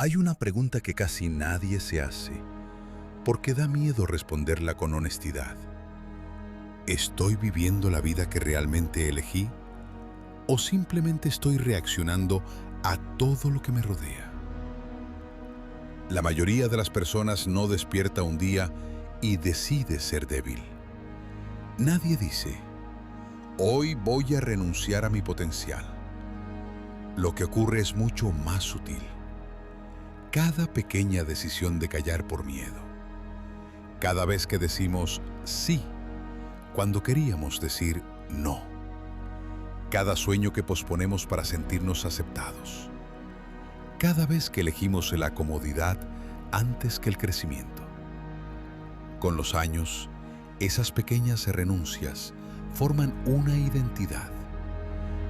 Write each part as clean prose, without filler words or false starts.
Hay una pregunta que casi nadie se hace, porque da miedo responderla con honestidad. ¿Estoy viviendo la vida que realmente elegí? ¿O simplemente estoy reaccionando a todo lo que me rodea? La mayoría de las personas no despierta un día y decide ser débil. Nadie dice, hoy voy a renunciar a mi potencial. Lo que ocurre es mucho más sutil. Cada pequeña decisión de callar por miedo. Cada vez que decimos sí, cuando queríamos decir no. Cada sueño que posponemos para sentirnos aceptados. Cada vez que elegimos la comodidad antes que el crecimiento. Con los años, esas pequeñas renuncias forman una identidad.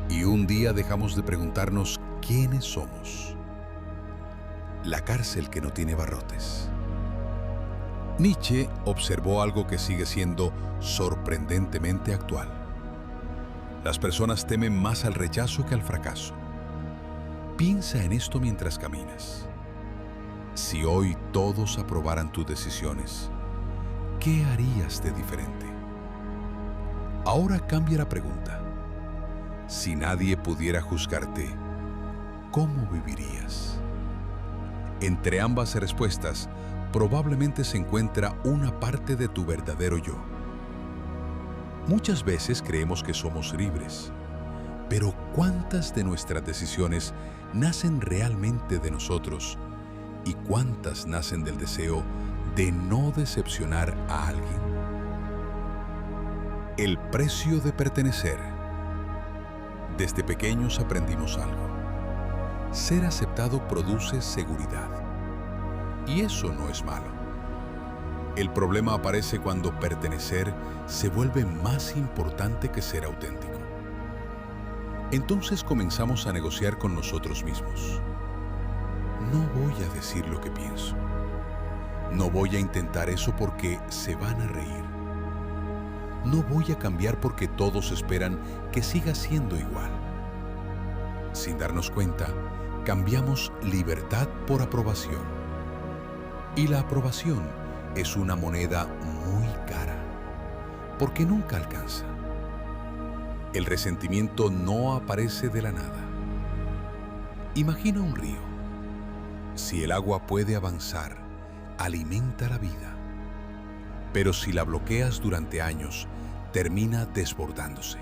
Y un día dejamos de preguntarnos quiénes somos. La cárcel que no tiene barrotes. Nietzsche observó algo que sigue siendo sorprendentemente actual. Las personas temen más al rechazo que al fracaso. Piensa en esto mientras caminas. Si hoy todos aprobaran tus decisiones, ¿qué harías de diferente? Ahora cambia la pregunta. Si nadie pudiera juzgarte, ¿cómo vivirías? Entre ambas respuestas, probablemente se encuentra una parte de tu verdadero yo. Muchas veces creemos que somos libres, pero ¿cuántas de nuestras decisiones nacen realmente de nosotros y cuántas nacen del deseo de no decepcionar a alguien? El precio de pertenecer. Desde pequeños aprendimos algo. Ser aceptado produce seguridad. Y eso no es malo. El problema aparece cuando pertenecer se vuelve más importante que ser auténtico. Entonces comenzamos a negociar con nosotros mismos. No voy a decir lo que pienso. No voy a intentar eso porque se van a reír. No voy a cambiar porque todos esperan que siga siendo igual. Sin darnos cuenta, cambiamos libertad por aprobación. Y la aprobación es una moneda muy cara, porque nunca alcanza. El resentimiento no aparece de la nada. Imagina un río. Si el agua puede avanzar, alimenta la vida. Pero si la bloqueas durante años, termina desbordándose.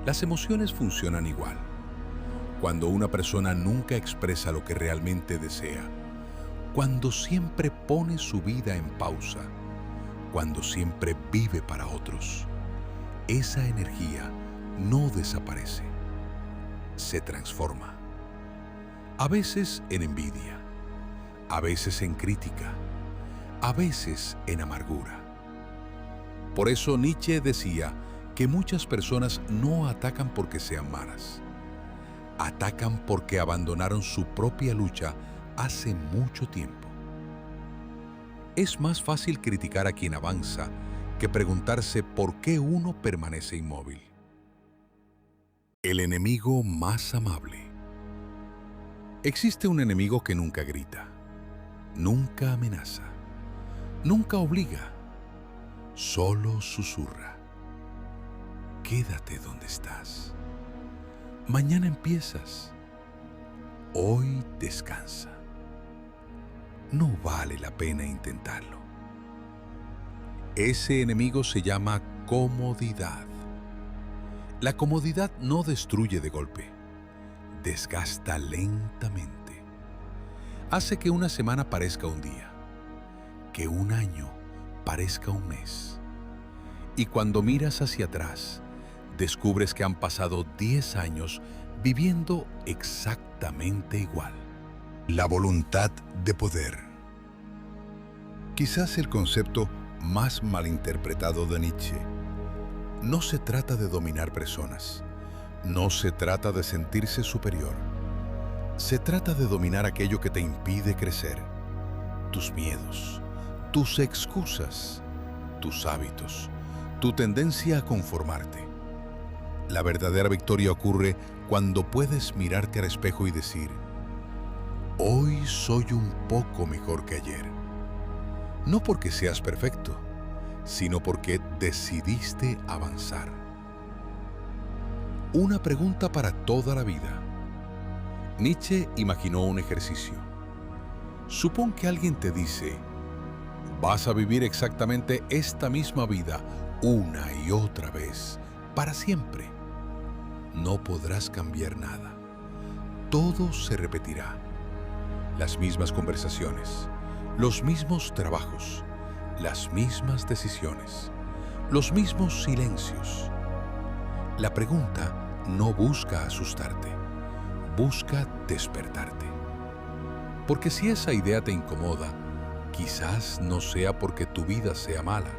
Las emociones funcionan igual. Cuando una persona nunca expresa lo que realmente desea, cuando siempre pone su vida en pausa, cuando siempre vive para otros, esa energía no desaparece, se transforma. A veces en envidia, a veces en crítica, a veces en amargura. Por eso Nietzsche decía que muchas personas no atacan porque sean malas. Atacan porque abandonaron su propia lucha hace mucho tiempo. Es más fácil criticar a quien avanza que preguntarse por qué uno permanece inmóvil. El enemigo más amable. Existe un enemigo que nunca grita, nunca amenaza, nunca obliga, solo susurra. Quédate donde estás. Mañana empiezas. Hoy descansa. No vale la pena intentarlo. Ese enemigo se llama comodidad. La comodidad no destruye de golpe, desgasta lentamente. Hace que una semana parezca un día, que un año parezca un mes. Y cuando miras hacia atrás, descubres que han pasado 10 años viviendo exactamente igual. La voluntad de poder. Quizás el concepto más malinterpretado de Nietzsche. No se trata de dominar personas. No se trata de sentirse superior. Se trata de dominar aquello que te impide crecer. Tus miedos, tus excusas, tus hábitos, tu tendencia a conformarte. La verdadera victoria ocurre cuando puedes mirarte al espejo y decir: Hoy soy un poco mejor que ayer. No porque seas perfecto, sino porque decidiste avanzar. Una pregunta para toda la vida. Nietzsche imaginó un ejercicio. Supón que alguien te dice, vas a vivir exactamente esta misma vida una y otra vez, para siempre. No podrás cambiar nada. Todo se repetirá. Las mismas conversaciones, los mismos trabajos, las mismas decisiones, los mismos silencios. La pregunta no busca asustarte, busca despertarte. Porque si esa idea te incomoda, quizás no sea porque tu vida sea mala,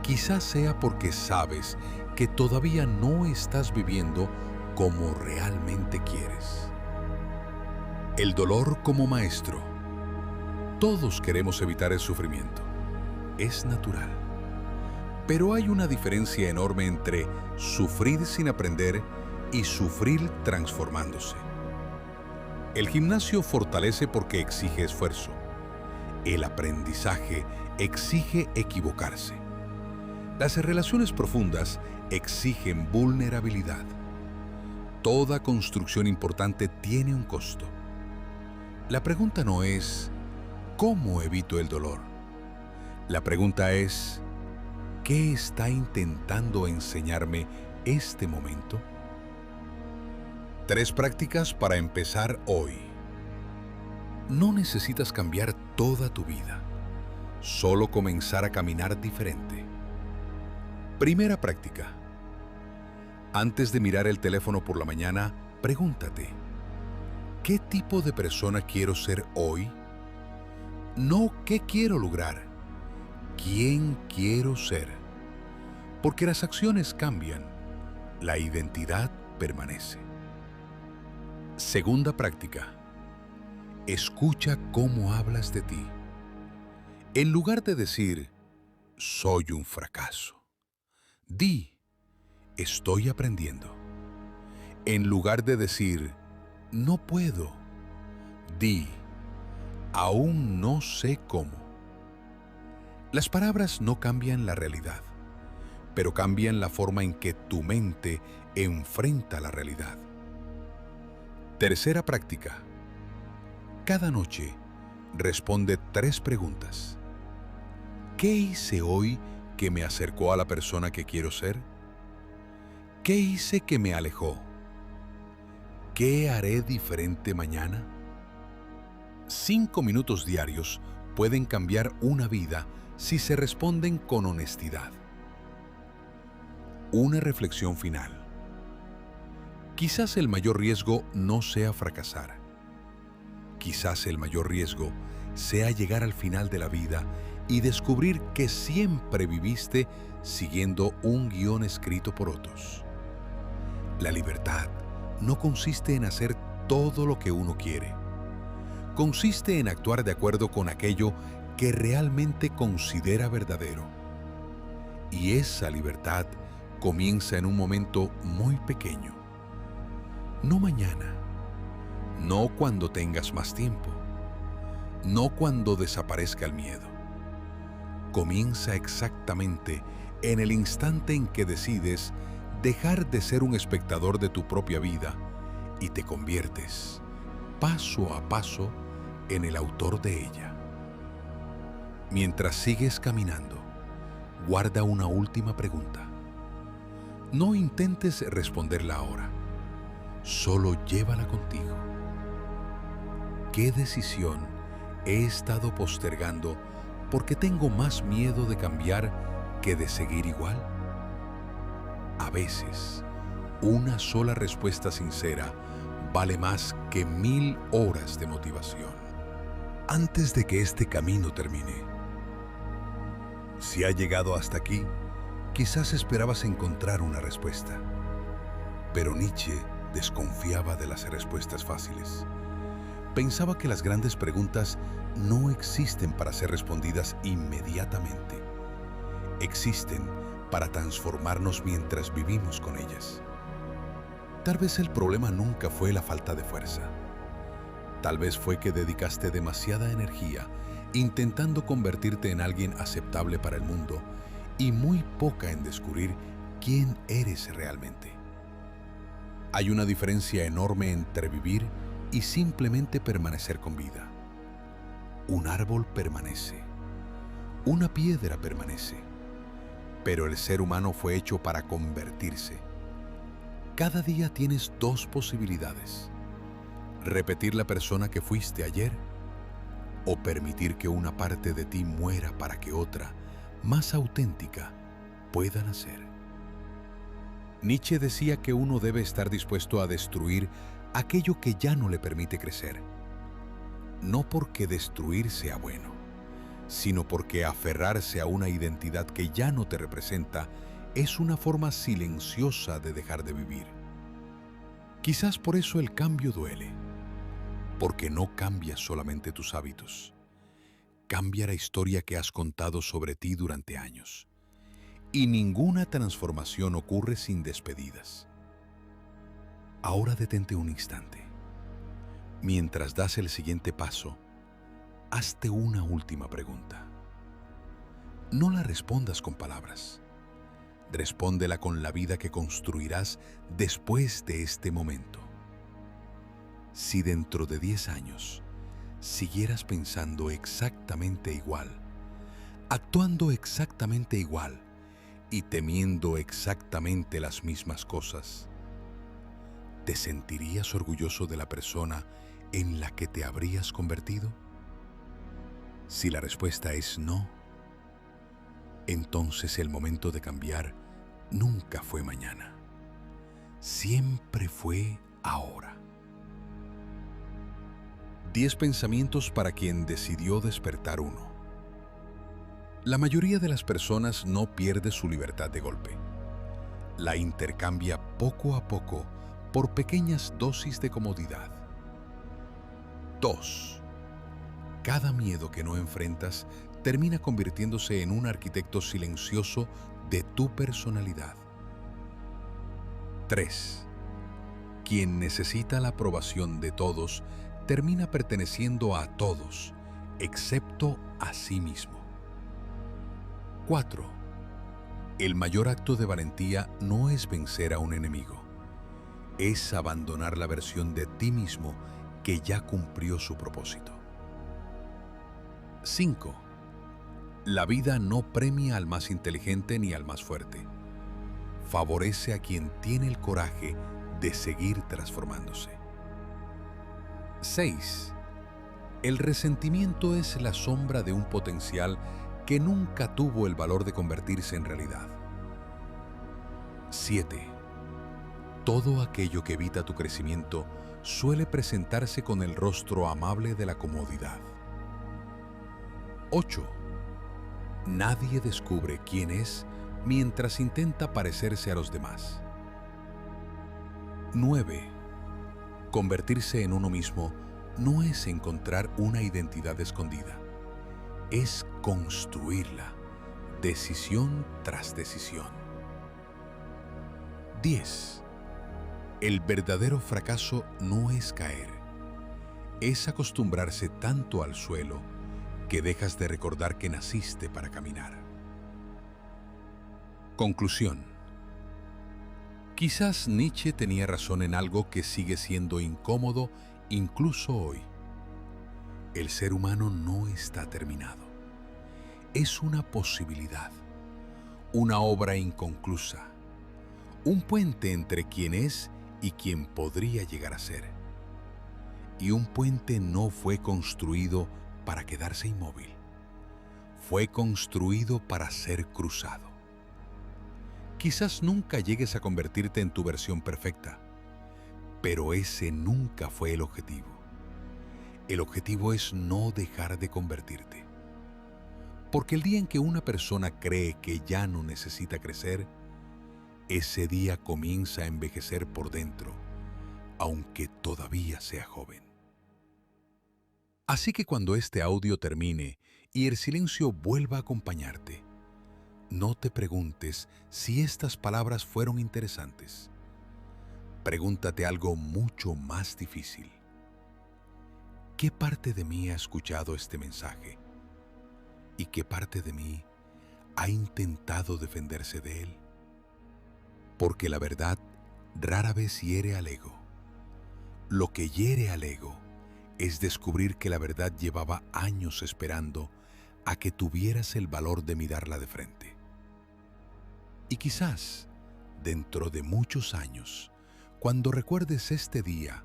quizás sea porque sabes que todavía no estás viviendo como realmente quieres. El dolor como maestro. Todos queremos evitar el sufrimiento. Es natural. Pero hay una diferencia enorme entre sufrir sin aprender y sufrir transformándose. El gimnasio fortalece porque exige esfuerzo. El aprendizaje exige equivocarse. Las relaciones profundas exigen vulnerabilidad. Toda construcción importante tiene un costo. La pregunta no es, ¿cómo evito el dolor? La pregunta es, ¿qué está intentando enseñarme este momento? 3 prácticas para empezar hoy. No necesitas cambiar toda tu vida, solo comenzar a caminar diferente. Primera práctica. Antes de mirar el teléfono por la mañana, pregúntate, ¿qué tipo de persona quiero ser hoy? No qué quiero lograr, quién quiero ser. Porque las acciones cambian, la identidad permanece. Segunda práctica. Escucha cómo hablas de ti. En lugar de decir, soy un fracaso, di, estoy aprendiendo. En lugar de decir, no puedo, di, aún no sé cómo. Las palabras no cambian la realidad, pero cambian la forma en que tu mente enfrenta la realidad. Tercera práctica. Cada noche responde 3 preguntas. ¿Qué hice hoy que me acercó a la persona que quiero ser? ¿Qué hice que me alejó? ¿Qué haré diferente mañana? 5 minutos diarios pueden cambiar una vida si se responden con honestidad. Una reflexión final. Quizás el mayor riesgo no sea fracasar. Quizás el mayor riesgo sea llegar al final de la vida y descubrir que siempre viviste siguiendo un guión escrito por otros. La libertad no consiste en hacer todo lo que uno quiere. Consiste en actuar de acuerdo con aquello que realmente considera verdadero. Y esa libertad comienza en un momento muy pequeño. No mañana, no cuando tengas más tiempo, no cuando desaparezca el miedo. Comienza exactamente en el instante en que decides dejar de ser un espectador de tu propia vida y te conviertes, paso a paso, en el autor de ella. Mientras sigues caminando, guarda una última pregunta. No intentes responderla ahora, solo llévala contigo. ¿Qué decisión he estado postergando porque tengo más miedo de cambiar que de seguir igual? A veces, una sola respuesta sincera vale más que 1000 horas de motivación. Antes de que este camino termine, si ha llegado hasta aquí, quizás esperabas encontrar una respuesta. Pero Nietzsche desconfiaba de las respuestas fáciles. Pensaba que las grandes preguntas no existen para ser respondidas inmediatamente. Existen para transformarnos mientras vivimos con ellas. Tal vez el problema nunca fue la falta de fuerza. Tal vez fue que dedicaste demasiada energía intentando convertirte en alguien aceptable para el mundo y muy poca en descubrir quién eres realmente. Hay una diferencia enorme entre vivir y simplemente permanecer con vida. Un árbol permanece, una piedra permanece, pero el ser humano fue hecho para convertirse. Cada día tienes dos posibilidades: repetir la persona que fuiste ayer o permitir que una parte de ti muera para que otra, más auténtica, pueda nacer. Nietzsche decía que uno debe estar dispuesto a destruir aquello que ya no le permite crecer. No porque destruir sea bueno, sino porque aferrarse a una identidad que ya no te representa es una forma silenciosa de dejar de vivir. Quizás por eso el cambio duele, porque no cambias solamente tus hábitos, cambia la historia que has contado sobre ti durante años. Y ninguna transformación ocurre sin despedidas. Ahora detente un instante. Mientras das el siguiente paso, hazte una última pregunta. No la respondas con palabras. Respóndela con la vida que construirás después de este momento. Si dentro de 10 años siguieras pensando exactamente igual, actuando exactamente igual y temiendo exactamente las mismas cosas, ¿te sentirías orgulloso de la persona en la que te habrías convertido? Si la respuesta es no, entonces el momento de cambiar nunca fue mañana. Siempre fue ahora. 10 pensamientos para quien decidió despertar uno. La mayoría de las personas no pierde su libertad de golpe. La intercambia poco a poco por pequeñas dosis de comodidad. 2. Cada miedo que no enfrentas termina convirtiéndose en un arquitecto silencioso de tu personalidad. 3. Quien necesita la aprobación de todos termina perteneciendo a todos, excepto a sí mismo. 4. El mayor acto de valentía no es vencer a un enemigo, es abandonar la versión de ti mismo que ya cumplió su propósito. 5. La vida no premia al más inteligente ni al más fuerte. Favorece a quien tiene el coraje de seguir transformándose. 6. El resentimiento es la sombra de un potencial que nunca tuvo el valor de convertirse en realidad. 7. Todo aquello que evita tu crecimiento suele presentarse con el rostro amable de la comodidad. 8. Nadie descubre quién es mientras intenta parecerse a los demás. 9. Convertirse en uno mismo no es encontrar una identidad escondida, es construirla, decisión tras decisión. 10. El verdadero fracaso no es caer, es acostumbrarse tanto al suelo que dejas de recordar que naciste para caminar. Conclusión. Quizás Nietzsche tenía razón en algo que sigue siendo incómodo incluso hoy. El ser humano no está terminado. Es una posibilidad, una obra inconclusa, un puente entre quien es y quien podría llegar a ser. Y un puente no fue construido para quedarse inmóvil. Fue construido para ser cruzado. Quizás nunca llegues a convertirte en tu versión perfecta, pero ese nunca fue el objetivo. El objetivo es no dejar de convertirte. Porque el día en que una persona cree que ya no necesita crecer, ese día comienza a envejecer por dentro, aunque todavía sea joven. Así que cuando este audio termine y el silencio vuelva a acompañarte, no te preguntes si estas palabras fueron interesantes. Pregúntate algo mucho más difícil. ¿qué parte de mí ha escuchado este mensaje? ¿Y qué parte de mí ha intentado defenderse de él? Porque la verdad rara vez hiere al ego. Lo que hiere al ego es descubrir que la verdad llevaba años esperando a que tuvieras el valor de mirarla de frente. Y quizás, dentro de muchos años, cuando recuerdes este día,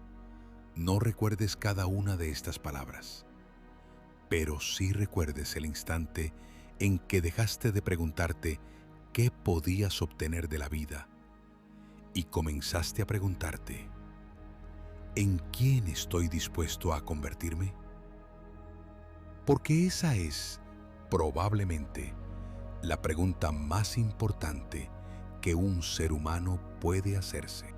no recuerdes cada una de estas palabras, pero sí recuerdes el instante en que dejaste de preguntarte qué podías obtener de la vida y comenzaste a preguntarte, ¿en quién estoy dispuesto a convertirme? Porque esa es, probablemente, la pregunta más importante que un ser humano puede hacerse.